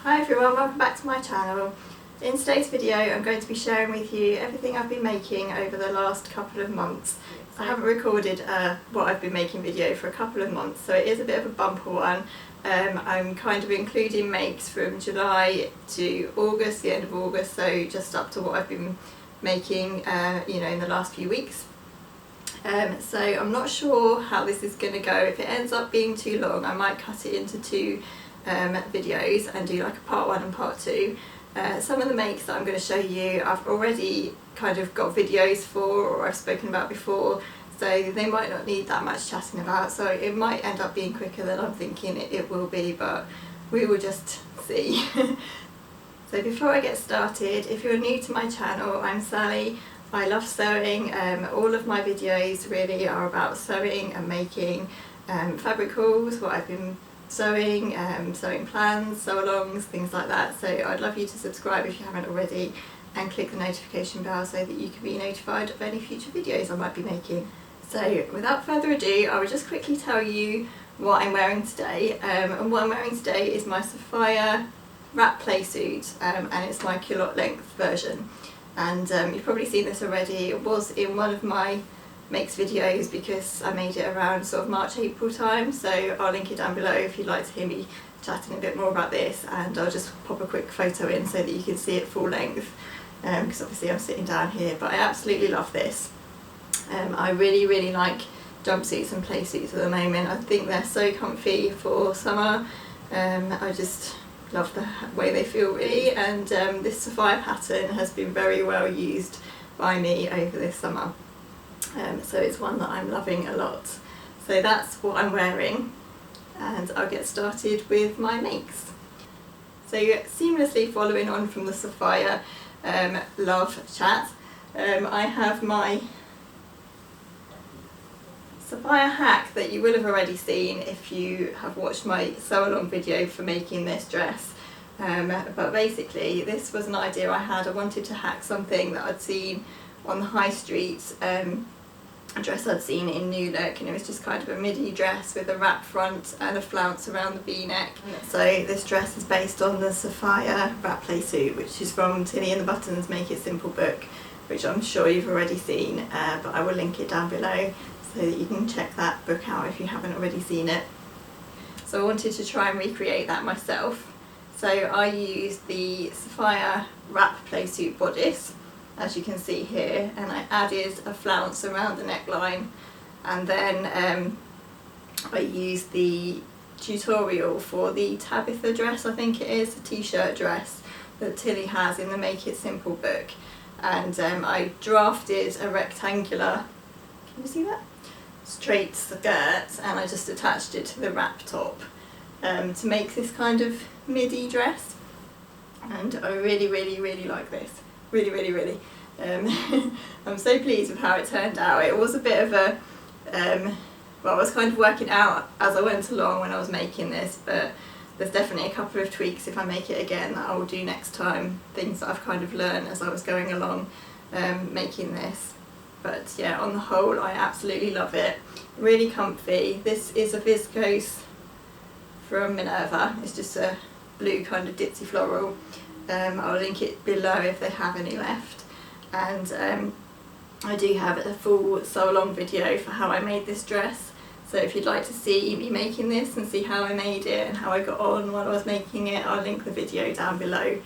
Hi everyone, welcome back to my channel. In today's video I'm going to be sharing with you everything I've been making over the last couple of months. I haven't recorded what I've been making video for a couple of months, so it is a bit of a bumper one. I'm kind of including makes from July to August, the end of August, so just up to what I've been making in the last few weeks. So I'm not sure how this is going to go. If it ends up being too long, I might cut it into two videos and do like a part 1 and part 2. Some of the makes that I'm going to show you I've already kind of got videos for, or I've spoken about before, so they might not need that much chatting about, so it might end up being quicker than I'm thinking it will be, but we will just see. So before I get started, if you're new to my channel, I'm Sally. I love sewing. All of my videos really are about sewing and making fabric hauls, what I've been sewing, sewing plans, sew-alongs, things like that. So I'd love you to subscribe if you haven't already and click the notification bell so that you can be notified of any future videos I might be making. So without further ado, I will just quickly tell you what I'm wearing today. And what I'm wearing today is my Safiya wrap play suit, and it's my culotte length version. And you've probably seen this already. It was in one of my makes videos because I made it around sort of March-April time, so I'll link it down below if you'd like to hear me chatting a bit more about this, and I'll just pop a quick photo in so that you can see it full length, because obviously I'm sitting down here, but I absolutely love this. I really like jumpsuits and play suits at the moment. I think they're so comfy for summer. I just love the way they feel really, and this Safiya pattern has been very well used by me over this summer. So it's one that I'm loving a lot. So that's what I'm wearing, and I'll get started with my makes. So seamlessly following on from the Safiya love chat, I have my Safiya hack that you will have already seen if you have watched my sew along video for making this dress. But basically this was an idea I had. I wanted to hack something that I'd seen on the high street, a dress I'd seen in New Look, and it was just kind of a midi dress with a wrap front and a flounce around the v-neck. So this dress is based on the Safiya wrap play suit, which is from Tilly and the Buttons Make It Simple book, which I'm sure you've already seen, but I will link it down below so that you can check that book out if you haven't already seen it. So I wanted to try and recreate that myself. So I used the Safiya wrap play suit bodice, as you can see here, and I added a flounce around the neckline, and then I used the tutorial for the Tabitha dress, I think it is, the t-shirt dress that Tilly has in the Make It Simple book, and I drafted a rectangular, can you see that? Straight skirt, and I just attached it to the wrap top to make this kind of midi dress, and I really like this. Really. I'm so pleased with how it turned out. It was a bit of a, well, I was kind of working out as I went along when I was making this, but there's definitely a couple of tweaks if I make it again that I will do next time, things that I've kind of learned as I was going along making this. But yeah, on the whole I absolutely love it. Really comfy. This is a viscose from Minerva. It's just a blue kind of ditzy floral. I'll link it below if they have any left, and I do have a full sew along video for how I made this dress, so if you'd like to see me making this and see how I made it and how I got on while I was making it, I'll link the video down below.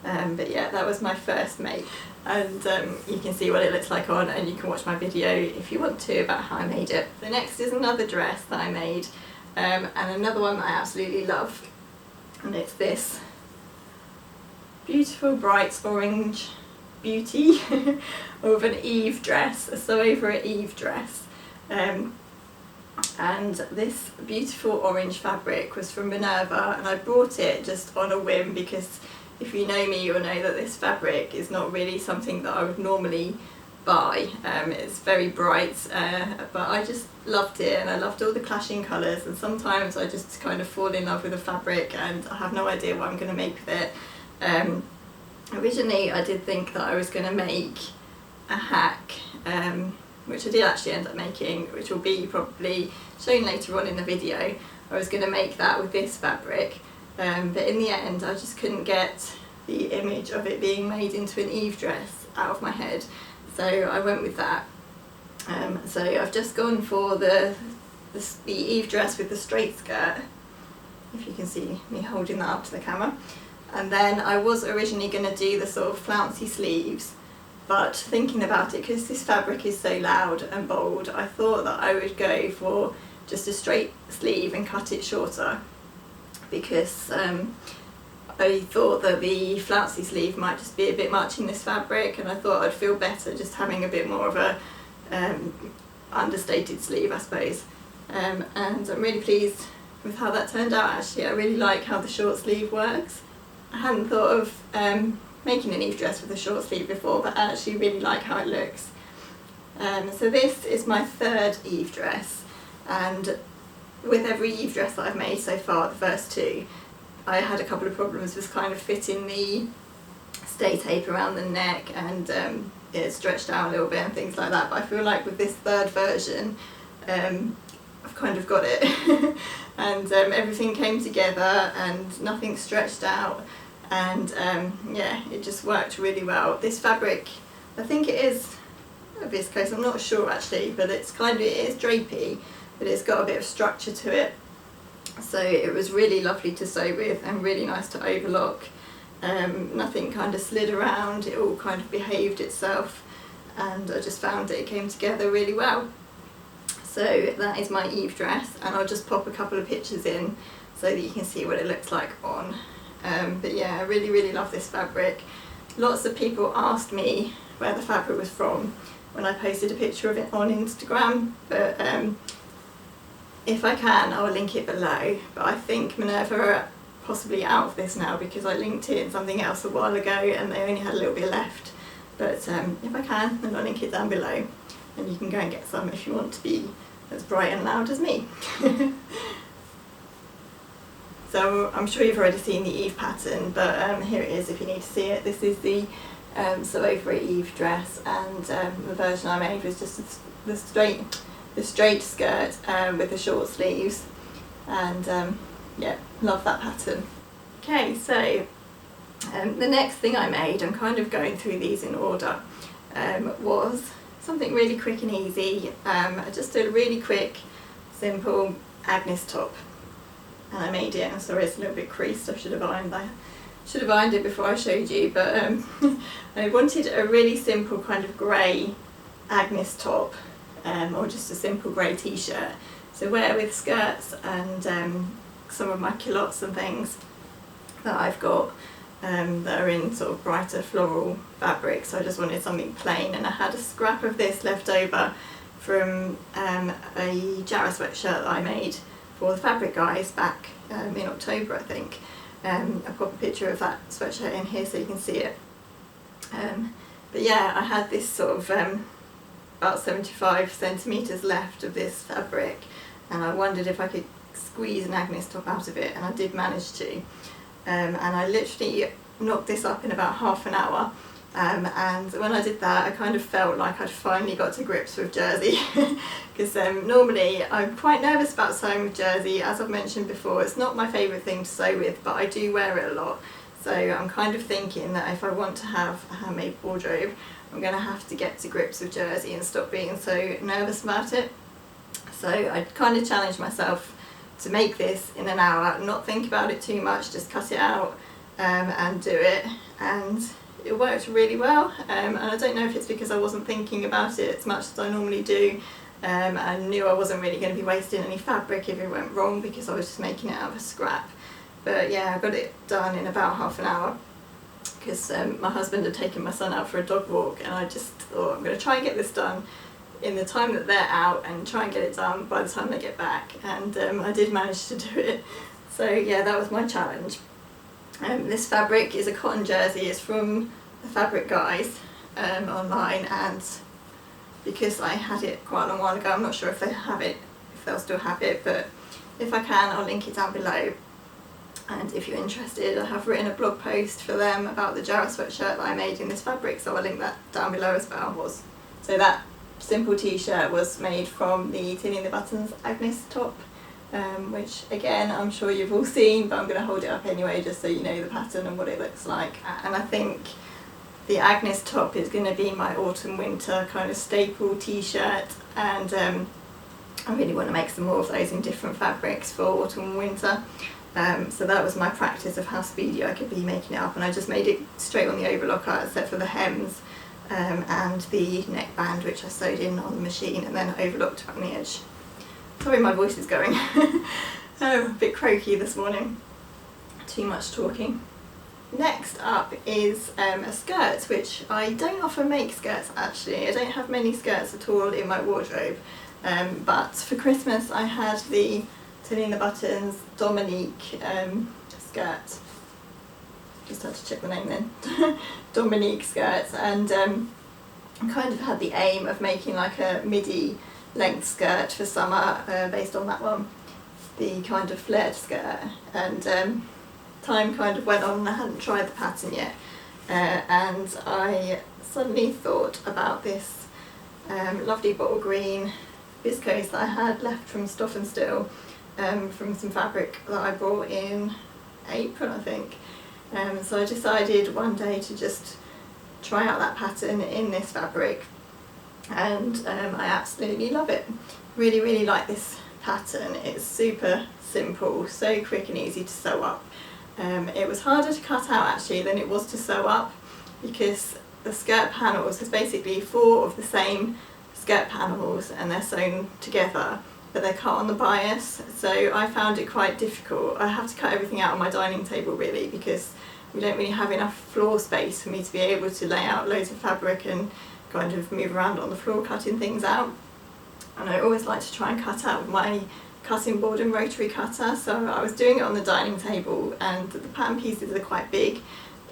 But yeah, that was my first make, and you can see what it looks like on, and you can watch my video if you want to about how I made it. The next is another dress that I made, and another one that I absolutely love, and it's this beautiful bright orange beauty of an Eve dress, a sew over at Eve dress, and this beautiful orange fabric was from Minerva, and I bought it just on a whim because if you know me you'll know that this fabric is not really something that I would normally buy. It's very bright, but I just loved it, and I loved all the clashing colours, and sometimes I just kind of fall in love with a fabric and I have no idea what I'm going to make with it. Originally I did think that I was going to make a hack, which I did actually end up making, which will be probably shown later on in the video. I was going to make that with this fabric, but in the end I just couldn't get the image of it being made into an Eve dress out of my head, so I went with that. So I've just gone for the Eve dress with the straight skirt, if you can see me holding that up to the camera, and then I was originally going to do the sort of flouncy sleeves, but thinking about it, because this fabric is so loud and bold, I thought that I would go for just a straight sleeve and cut it shorter, because I thought that the flouncy sleeve might just be a bit much in this fabric, and I thought I'd feel better just having a bit more of a understated sleeve, I suppose. And I'm really pleased with how that turned out. Actually, I really like how the short sleeve works. I hadn't thought of making an Eve dress with a short sleeve before, but I actually really like how it looks. So this is my third Eve dress, and with every Eve dress that I've made so far, the first two, I had a couple of problems with kind of fitting the stay tape around the neck, and it stretched out a little bit and things like that, but I feel like with this third version I've kind of got it and everything came together and nothing stretched out, and yeah, it just worked really well. This fabric, I think it is a viscose, I'm not sure actually, but it's it is drapey, but it's got a bit of structure to it, so it was really lovely to sew with and really nice to overlock. Nothing kind of slid around, it all kind of behaved itself, and I just found that it came together really well. So that is my Eve dress, and I'll just pop a couple of pictures in so that you can see what it looks like on. But yeah, I really love this fabric. Lots of people asked me where the fabric was from when I posted a picture of it on Instagram, but if I can I'll link it below, but I think Minerva are possibly out of this now because I linked it in something else a while ago and they only had a little bit left, but if I can, then I'll link it down below and you can go and get some if you want to be as bright and loud as me. So I'm sure you've already seen the Eve pattern, but here it is if you need to see it. This is the Sew Over It Eve dress, and the version I made was just the straight skirt with the short sleeves, and yeah, love that pattern. Okay, so the next thing I made, I'm kind of going through these in order, was something really quick and easy. I just did a really quick, simple Agnes top, and I made it. I'm sorry it's a little bit creased, I should have ironed it before I showed you, but I wanted a really simple kind of grey Agnes top, or just a simple grey t-shirt, so wear with skirts and some of my culottes and things that I've got that are in sort of brighter floral fabric, so I just wanted something plain, and I had a scrap of this left over from a Jarrah sweatshirt that I made for the Fabric Guys back in October, I think. I'll pop a picture of that sweatshirt in here so you can see it. But yeah, I had this sort of about 75 centimetres left of this fabric, and I wondered if I could squeeze an Agnes top out of it, and I did manage to. And I literally knocked this up in about half an hour, and when I did that I kind of felt like I'd finally got to grips with jersey, because normally I'm quite nervous about sewing with jersey. As I've mentioned before, it's not my favourite thing to sew with, but I do wear it a lot, so I'm kind of thinking that if I want to have a handmade wardrobe, I'm going to have to get to grips with jersey and stop being so nervous about it. So I kind of challenged myself to make this in an hour, not think about it too much, just cut it out and do it, and it worked really well. And I don't know if it's because I wasn't thinking about it as much as I normally do, and knew I wasn't really going to be wasting any fabric if it went wrong, because I was just making it out of a scrap. But yeah, I got it done in about half an hour, because my husband had taken my son out for a dog walk, and I just thought I'm going to try and get this done in the time that they're out and try and get it done by the time they get back, and I did manage to do it. So yeah, that was my challenge. This fabric is a cotton jersey. It's from the Fabric Guys online, and because I had it quite a long while ago, I'm not sure if they'll still have it, but if I can I'll link it down below. And if you're interested, I have written a blog post for them about the Jarrah sweatshirt that I made in this fabric, so I'll link that down below as well. So that simple t-shirt was made from the Tilly and the Buttons Agnes top, which again I'm sure you've all seen, but I'm going to hold it up anyway just so you know the pattern and what it looks like. And I think the Agnes top is going to be my autumn winter kind of staple t-shirt, and I really want to make some more of those in different fabrics for autumn and winter. So that was my practice of how speedy I could be making it up, and I just made it straight on the overlocker except for the hems and the neckband, which I sewed in on the machine and then overlocked around the edge. Sorry, my voice is going. A bit croaky this morning. Too much talking. Next up is a skirt, which I don't often make skirts actually. I don't have many skirts at all in my wardrobe, but for Christmas I had the Tilling the Buttons Dominique skirt. Just had to check the name then. Dominique skirts, and kind of had the aim of making like a midi length skirt for summer based on that one, the kind of flared skirt, and time kind of went on and I hadn't tried the pattern yet, and I suddenly thought about this lovely bottle green viscose that I had left from Stoff and Still, from some fabric that I bought in April I think. So I decided one day to just try out that pattern in this fabric, and I absolutely love it. Really like this pattern. It's super simple, so quick and easy to sew up. It was harder to cut out actually than it was to sew up, because the skirt panels, there's basically 4 of the same skirt panels and they're sewn together, but they're cut on the bias, so I found it quite difficult. I have to cut everything out on my dining table really, because we don't really have enough floor space for me to be able to lay out loads of fabric and kind of move around on the floor cutting things out. And I always like to try and cut out with my cutting board and rotary cutter, so I was doing it on the dining table, and the pattern pieces are quite big,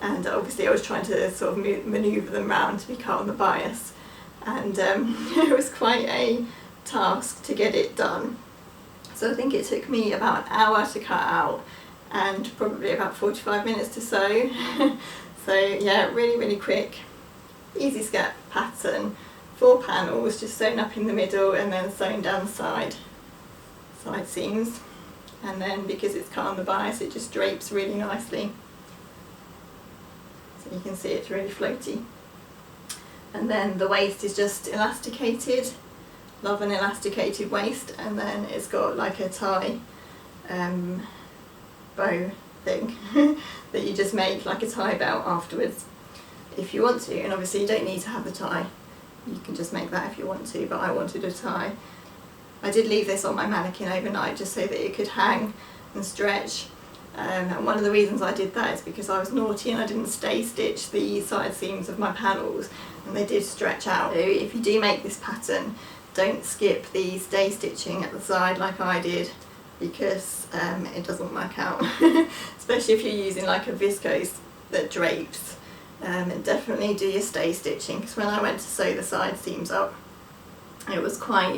and obviously I was trying to sort of manoeuvre them around to be cut on the bias, and it was quite a task to get it done. So I think it took me about an hour to cut out and probably about 45 minutes to sew. So yeah, really quick, easy skirt pattern, 4 panels just sewn up in the middle and then sewn down the side seams, and then because it's cut on the bias it just drapes really nicely, so you can see it's really floaty. And then the waist is just elasticated. Love an elasticated waist, and then it's got like a tie bow thing that you just make like a tie belt afterwards if you want to, and obviously you don't need to have the tie, you can just make that if you want to, but I wanted a tie. I did leave this on my mannequin overnight just so that it could hang and stretch, and one of the reasons I did that is because I was naughty and I didn't stay stitch the side seams of my panels, and they did stretch out. So if you do make this pattern, don't skip the stay stitching at the side like I did, because it doesn't work out, especially if you're using like a viscose that drapes. And definitely do your stay stitching, because when I went to sew the side seams up, it was quite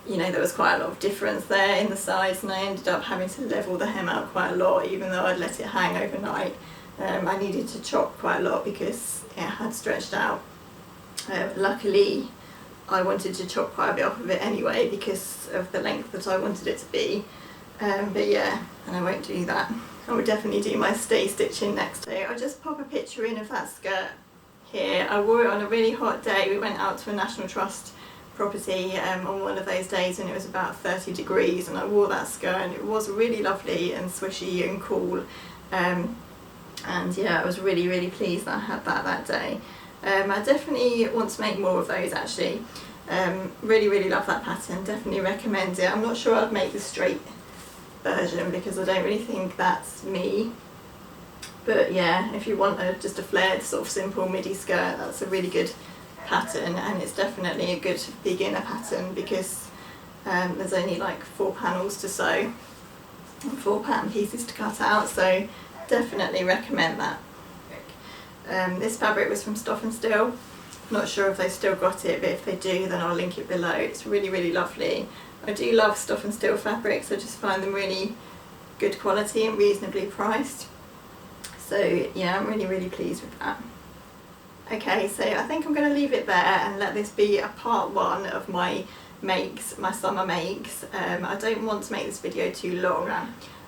you know, there was quite a lot of difference there in the sides, and I ended up having to level the hem out quite a lot, even though I'd let it hang overnight. I needed to chop quite a lot because it had stretched out. Luckily I wanted to chop quite a bit off of it anyway because of the length that I wanted it to be, but yeah, and I won't do that. I would definitely do my stay stitching next day. I'll just pop a picture in of that skirt here. I wore it on a really hot day. We went out to a National Trust property on one of those days and it was about 30 degrees, and I wore that skirt and it was really lovely and swishy and cool, and yeah, I was really pleased that I had that day. I definitely want to make more of those actually. Really love that pattern, definitely recommend it. I'm not sure I'd make the straight version because I don't really think that's me, but yeah, if you want just a flared sort of simple midi skirt, that's a really good pattern, and it's definitely a good beginner pattern because there's only like 4 panels to sew and 4 pattern pieces to cut out, so definitely recommend that. This fabric was from Stoff and Still. Not sure if they still got it, but if they do then I'll link it below. It's really lovely. I do love Stoff and Still fabrics, I just find them really good quality and reasonably priced. So yeah, I'm really pleased with that. Okay, so I think I'm going to leave it there and let this be a part 1 of my makes, my summer makes. I don't want to make this video too long.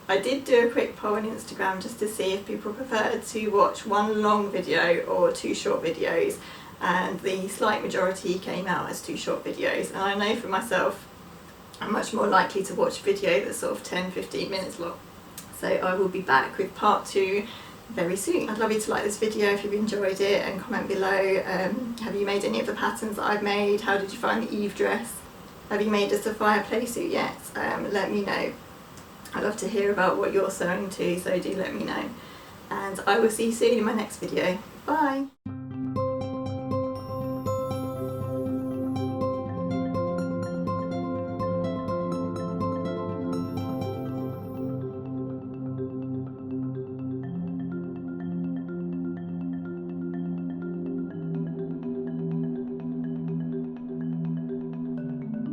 I did do a quick poll on Instagram just to see if people preferred to watch one long video or two short videos, and the slight majority came out as two short videos. And I know for myself I'm much more likely to watch a video that's sort of 10-15 minutes long. So I will be back with part 2 very soon. I'd love you to like this video if you've enjoyed it, and comment below. Have you made any of the patterns that I've made? How did you find the Eve dress? Have you made a Safiya playsuit yet? Let me know. I'd love to hear about what you're sewing to, so do let me know. And I will see you soon in my next video. Bye!